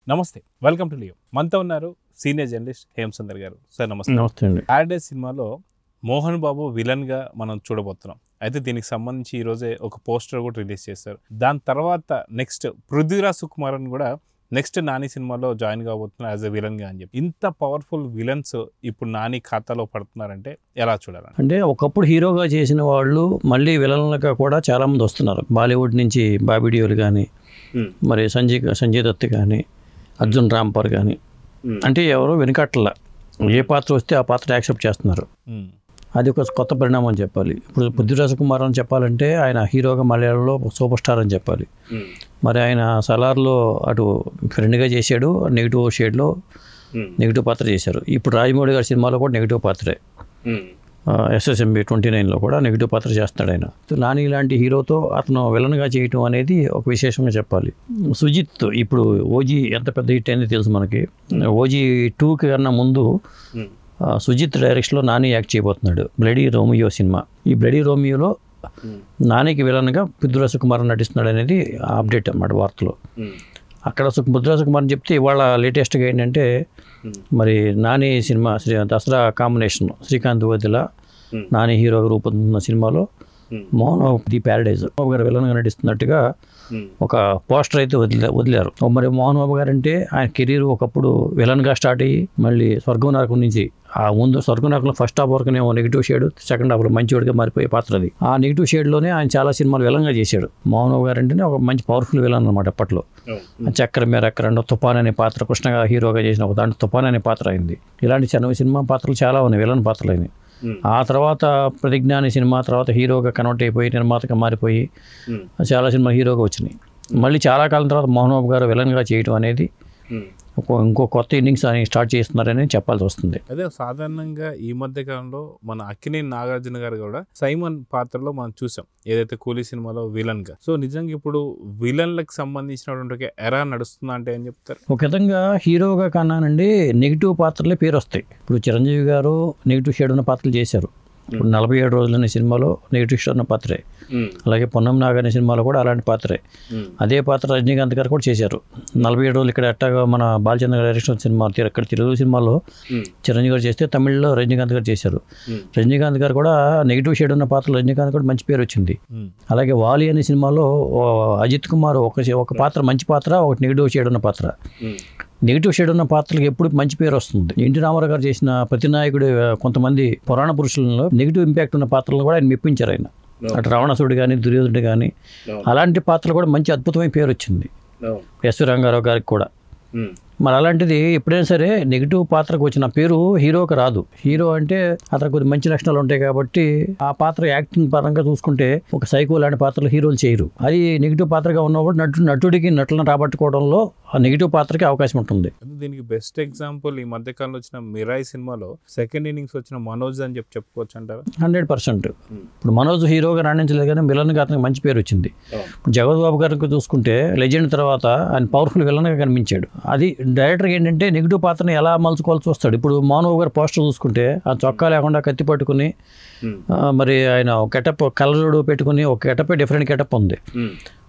నమస్తే, welcome to Leo. మనతో ఉన్నారు సీనియర్ జర్నలిస్ట్ హేమసుందర్ గారు. సార్ నమస్తే. నమస్తే అండి. ప్యారడైజ్ సినిమాలో మోహన్ బాబు విలన్గా మనం చూడబోతున్నాం. అయితే దీనికి సంబంధించి ఈరోజే ఒక పోస్టర్ కూడా రిలీజ్ చేశారు. దాని తర్వాత నెక్స్ట్ పృథ్వీరాజ్ సుకుమారన్ కూడా నెక్స్ట్ నాని సినిమాలో జాయిన్ కాబోతున్నారు యాజ్ ఎ విలన్గా అని చెప్పి. ఇంత పవర్ఫుల్ విలన్స్ ఇప్పుడు నాని ఖాతాలో పడుతున్నారంటే ఎలా చూడాలి? అంటే ఒకప్పుడు హీరోగా చేసిన వాళ్ళు మళ్ళీ విలన్లుగా కూడా చాలామంది వస్తున్నారు. బాలీవుడ్ నుంచి బాబీ డియోల్ కానీ, మరి సంజయ్ దత్ కానీ, అర్జున్ రాంపర్ కానీ, అంటే ఎవరో వెనకట్ల ఏ పాత్ర వస్తే ఆ పాత్ర యాక్సెప్ట్ చేస్తున్నారు. అది ఒక కొత్త పరిణామం అని చెప్పాలి. ఇప్పుడు పృథ్వీరాజ్ కుమార్ అని చెప్పాలంటే ఆయన హీరోగా మలయాళంలో సూపర్ స్టార్ అని చెప్పాలి. మరి ఆయన సలార్లో అటు ఫ్రెండ్గా చేశాడు, నెగిటివ్ షేడ్లో నెగిటివ్ పాత్ర చేశారు. ఇప్పుడు రాజమౌళి గారి సినిమాలో కూడా నెగిటివ్ పాత్రే, SSMB 29లో కూడా నెగిటివ్ పాత్ర చేస్తాడు ఆయన. నాని లాంటి హీరోతో అతను విలన్గా చేయటం అనేది ఒక విశేషంగా చెప్పాలి. సుజిత్ ఇప్పుడు ఓజీ ఎంత పెద్ద హిట్ అయింది తెలుసు మనకి. ఓజీ 2 కన్నా ముందు సుజిత్ డైరెక్షన్లో నాని యాక్ట్ చేయబోతున్నాడు బ్లడీ రోమియో సినిమా. ఈ బ్లడీ రోమియోలో నానికి విలన్గా పృథ్వీరాజ్ సుకుమార్ నటిస్తున్నాడు అనేది అప్డేట్ అన్నమాట వార్తలో. అక్కడ పృథ్వీరాజ్ కుమార్ చెప్తే ఇవాళ లేటెస్ట్గా ఏంటంటే మరి నాని సినిమా దసరా కాంబినేషన్ శ్రీకాంత్ వదిల నాని హీరోగా రూపొందుతున్న సినిమాలో మోహన్ ది ప్యారడైజ్ బాబు గారు విలన్గా నటిస్తున్నట్టుగా ఒక పోస్టర్ అయితే వదిలారు. మరి మోహన్ బాబు గారు అంటే ఆయన కెరీర్ ఒకప్పుడు విలన్గా స్టార్ట్ అయ్యి మళ్ళీ స్వర్గం నరకం నుంచి ఆ ముందు స్వర్గం నరకంలో ఫస్ట్ హాఫ్ వరకునేమో నెగిటివ్ షేడ్, సెకండ్ హాఫ్లో మంచివాడిగా మారిపోయే పాత్ర అది. ఆ నెగిటివ్ షేడ్లోనే ఆయన చాలా సినిమాలు విలన్గా చేశాడు. మోహన్ బాబు గారు అంటేనే ఒక మంచి పవర్ఫుల్ విలన్ అనమాట అప్పట్లో. చక్ర మేరక్కరంలో తుఫాన్ అనే పాత్ర కృష్ణగా హీరోగా చేసిన ఒక దాంట్లో తుఫాన్ అనే పాత్ర అయింది. ఇలాంటి సినిమా పాత్రలు చాలా ఉన్నాయి, విలన్ పాత్రలు అయినాయి. ఆ తర్వాత ప్రతిజ్ఞ అనే సినిమా తర్వాత హీరోగా కన్వర్ట్ అయిపోయి నిర్మాతగా మారిపోయి చాలా సినిమా హీరోగా వచ్చినాయి. మళ్ళీ చాలా కాలం తర్వాత మోహన్ బాబు గారు విలన్గా చేయడం అనేది ఇంకో కొత్త ఇన్నింగ్స్ అని స్టార్ట్ చేస్తున్నారని చెప్పాల్సి వస్తుంది. అదే సాధారణంగా ఈ మధ్య కాలంలో మన అక్కినేని నాగార్జున గారు కూడా సైమన్ పాత్రలో మనం చూసాం, ఏదైతే కూలీ సినిమాలో విలన్ గా. సో నిజంగా ఇప్పుడు విలన్లకు సంబంధించినటువంటి ఎరా నడుస్తుందా అంటే ఏం చెప్తారు? ఒక విధంగా హీరోగా కన్నానండి నెగిటివ్ పాత్రలే పేరు వస్తాయి. ఇప్పుడు చిరంజీవి గారు నెగిటివ్ షేడ్ ఉన్న పాత్రలు చేశారు. ఇప్పుడు 47 రోజులు అనే సినిమాలో నెగిటివ్ షేడ్ ఉన్న పాత్రే. అలాగే పొన్నం నాగ్ అనే సినిమాలో కూడా అలాంటి పాత్రే. అదే పాత్ర రజనీకాంత్ గారు కూడా చేశారు. 47 రోజులు ఇక్కడ ఎట్టాగా మన బాలచంద్ర డైరెక్షన్ సినిమా ఇక్కడ తెలుగు సినిమాలో చిరంజీవి గారు చేస్తే తమిళ్లో రజనీకాంత్ గారు చేశారు. రజనీకాంత్ గారు కూడా నెగిటివ్ షేడ్ ఉన్న పాత్రలో రజనీకాంత్ కూడా మంచి పేరు వచ్చింది. అలాగే వాలి అనే సినిమాలో అజిత్ కుమార్ ఒక పాత్ర మంచి పాత్ర, ఒక నెగిటివ్ షేడ్ ఉన్న పాత్ర. నెగిటివ్ షేడ్ ఉన్న పాత్రలకు ఎప్పుడు మంచి పేరు వస్తుంది. ఎన్టీ రామారావు గారు చేసిన ప్రతినాయకుడు కొంతమంది పురాణ పురుషులలో నెగిటివ్ ఇంపాక్ట్ ఉన్న పాత్రలను కూడా ఆయన మెప్పించారు. ఆయన అటు రావణాసురుడు కానీ, దుర్యోధనుడు కానీ అలాంటి పాత్రలు కూడా మంచి అద్భుతమైన పేరు వచ్చింది ఎస్వి రంగారావు గారికి కూడా. మరి అలాంటిది ఎప్పుడైనా సరే నెగిటివ్ పాత్రకు వచ్చిన పేరు హీరోకి రాదు. హీరో అంటే అతనికి కొద్ది మంచి లక్షణాలు ఉంటాయి కాబట్టి ఆ పాత్ర యాక్టింగ్ పరంగా చూసుకుంటే ఒక సైకో లాంటి పాత్రలు హీరోలు చేయరు. అది నెగిటివ్ పాత్రగా ఉన్నప్పుడు నటుడికి నటులను రాబట్టుకోవడంలో ఆ నెగిటివ్ పాత్రకి అవకాశం ఉంటుంది. దీనికి బెస్ట్ ఎగ్జాంపుల్ ఈ మధ్యకాలంలో వచ్చిన మిరాయి సినిమాలో సెకండ్ ఇన్నింగ్స్ వచ్చిన మనోజ్ అని చెప్పుకోవచ్చు అంటారా? 100%. ఇప్పుడు మనోజ్ హీరోగా రాణించలేదు కానీ విలన్గా అతనికి మంచి పేరు వచ్చింది. ఇప్పుడు జగత్ బాబు గారికి చూసుకుంటే లెజెండ్ తర్వాత ఆయన పవర్ఫుల్ విలన్గా కనిపించాడు. అది డైరెక్టర్ ఏంటంటే నెగిటివ్ పాత్రని ఎలా మలుచుకోవాల్సి వస్తాడు. ఇప్పుడు మోహన్ బాబు గారు పోస్టర్ చూసుకుంటే ఆ చొక్కా లేకుండా కత్తి పట్టుకుని మరి ఆయన ఒక గెటప్ కలరుడు పెట్టుకుని ఒక గెటప్ డిఫరెంట్ గెటప్ ఉంది.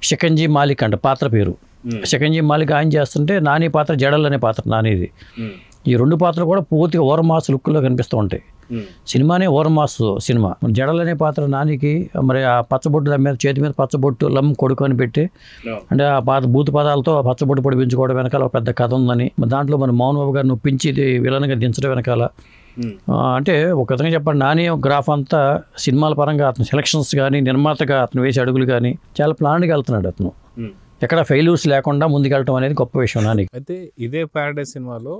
షికంజీ మాలిక్ అంట పాత్ర పేరు. షికంజీ మాలిక్ ఆయన చేస్తుంటే నాని పాత్ర జడల్ అనే పాత్ర నానిది. ఈ రెండు పాత్రలు కూడా పూర్తిగా ఓవర్మాస్ లుక్లో కనిపిస్తూ ఉంటాయి. సినిమానే ఓవర్మాస్ సినిమా. జడల్ అనే పాత్ర నానికి మరి ఆ పచ్చబొట్టు మీద చేతి మీద పచ్చబొట్టు లమ్ కొడుకు అని పెట్టి అంటే ఆ భూత పదాలతో ఆ పచ్చబొట్టు పొడిపించుకోవడం వెనకాల ఒక పెద్ద కథ ఉందని దాంట్లో మన మోహన్ బాబు గారిని ఒప్పించి విలన్గా దించడం వెనకాల అంటే ఒక విధంగా చెప్పండి నాని గ్రాఫ్ అంతా సినిమాల పరంగా అతను సెలక్షన్స్ కానీ నిర్మాతగా అతను వేసే అడుగులు కానీ చాలా ప్లాన్గా వెళ్తున్నాడు. అతను ఎక్కడ ఫెయిల్యూర్స్ లేకుండా ముందుకెళ్ళటం అనేది గొప్ప విషయం నానికి. అయితే ఇదే ప్యారడైజ్ సినిమాలో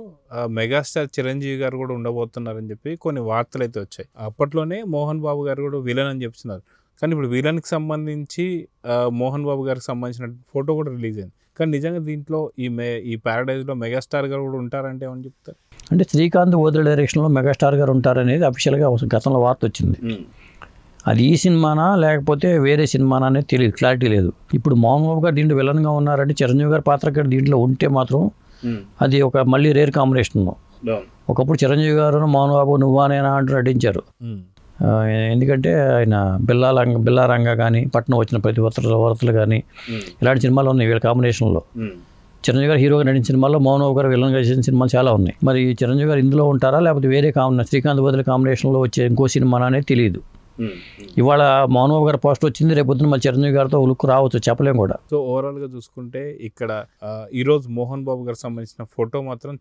మెగాస్టార్ చిరంజీవి గారు కూడా ఉండబోతున్నారని చెప్పి కొన్ని వార్తలు అయితే వచ్చాయి. అప్పట్లోనే మోహన్ బాబు గారు కూడా విలన్ అని చెప్తున్నారు. కానీ ఇప్పుడు విలన్కి సంబంధించి మోహన్ బాబు గారికి సంబంధించిన ఫోటో కూడా రిలీజ్ అయింది. కానీ నిజంగా దీంట్లో ఈ ప్యారడైజ్లో మెగాస్టార్ గారు కూడా ఉంటారంటే ఏమని చెప్తారు? అంటే శ్రీకాంత్ వదిల డైరెక్షన్లో మెగాస్టార్ గారు ఉంటారనేది అఫీషియల్గా గతంలో వార్త వచ్చింది. అది ఈ సినిమానా లేకపోతే వేరే సినిమానా అనేది తెలియదు, క్లారిటీ లేదు. ఇప్పుడు మోహన్ బాబు గారు దీంట్లో విలన్గా ఉన్నారంటే చిరంజీవి గారి పాత్ర గారు దీంట్లో ఉంటే మాత్రం అది ఒక మళ్ళీ రేర్ కాంబినేషన్. ఒకప్పుడు చిరంజీవి గారు మోహన్ బాబు నువ్వానేనా అంటూ నటించారు. ఎందుకంటే ఆయన బిల్లారంగ కానీ పట్నం వచ్చిన ప్రతి వరతలు కానీ ఇలాంటి సినిమాలు ఉన్నాయి వీళ్ళ కాంబినేషన్లో. చిరంజీవి గారు హీరోగా నటించిన సినిమాల్లో మోహన్ బాబు గారు విలన్గా చేసిన సినిమాలు చాలా ఉన్నాయి. మరి చిరంజీవి గారు ఇందులో ఉంటారా లేకపోతే వేరే శ్రీకాంత్ బదులు కాంబినేషన్లో వచ్చే ఇంకో సినిమా అనేది తెలియదు. ఇవాళ మోహన్ బాబు గారు పోస్టర్ వచ్చింది, రేపు పొద్దున మళ్ళీ చిరంజీవి గారితో లుక్ రావచ్చు, చెప్పలేం కూడా. సో ఓవరాల్గా చూసుకుంటే ఇక్కడ ఈరోజు మోహన్ బాబు గారికి సంబంధించిన ఫోటో మాత్రం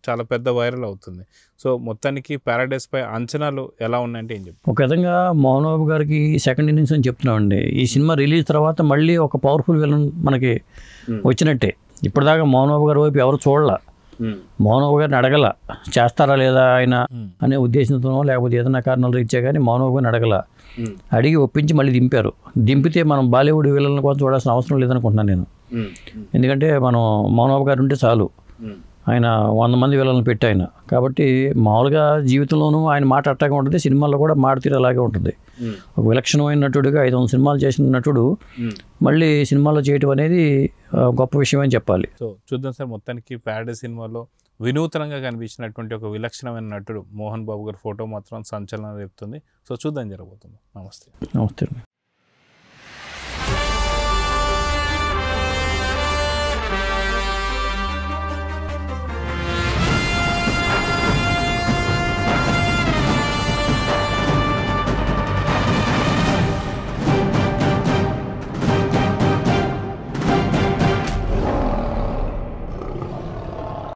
చాలా పెద్ద వైరల్ అవుతుంది. సో మొత్తానికి ప్యారడైస్ పై అంచనాలు ఎలా ఉన్నాయంటే ఏం చెప్పి? ఒక విధంగా మోహన్ బాబు గారికి సెకండ్ ఇన్నింగ్స్ అని చెప్తున్నామండి. ఈ సినిమా రిలీజ్ తర్వాత మళ్ళీ ఒక పవర్ఫుల్ విలన్ మనకి వచ్చినట్టే. ఇప్పటిదాకా మోహన్ బాబు గారి వైపు ఎవరు చూడాల, మోహన్ బాబు గారిని అడగల చేస్తారా లేదా ఆయన అనే ఉద్దేశంతోనో లేకపోతే ఏదైనా కారణాలు రీత్యా కానీ మోహన్ బాబు గారిని అడగల, అడిగి ఒప్పించి మళ్ళీ దింపారు. దింపితే మనం బాలీవుడ్ విలన్ల కోసం చూడాల్సిన అవసరం లేదనుకుంటున్నాను నేను. ఎందుకంటే మనం మోహన్ బాబు గారు ఉంటే చాలు, ఆయన 100 మంది విలన్లు పెట్టి ఆయన. కాబట్టి మామూలుగా జీవితంలోనూ ఆయన మాట అట్టాగా ఉంటుంది, సినిమాల్లో కూడా మాట తీరు అలాగే ఉంటుంది. ఒక విలక్షణమైన నటుడిగా 500 సినిమాలు చేసిన నటుడు మళ్ళీ సినిమాలో చేయటం అనేది గొప్ప విషయం అని చెప్పాలి. సో చూద్దాం సార్, మొత్తానికి ప్యారడైస్ సినిమాలో వినూతనంగా కనిపించినటువంటి ఒక విలక్షణమైన నటుడు మోహన్ బాబు గారి ఫోటో మాత్రం సంచలనం రేపుతుంది. సో చూద్దాం జరగబోతుంది. నమస్తే. నమస్తే.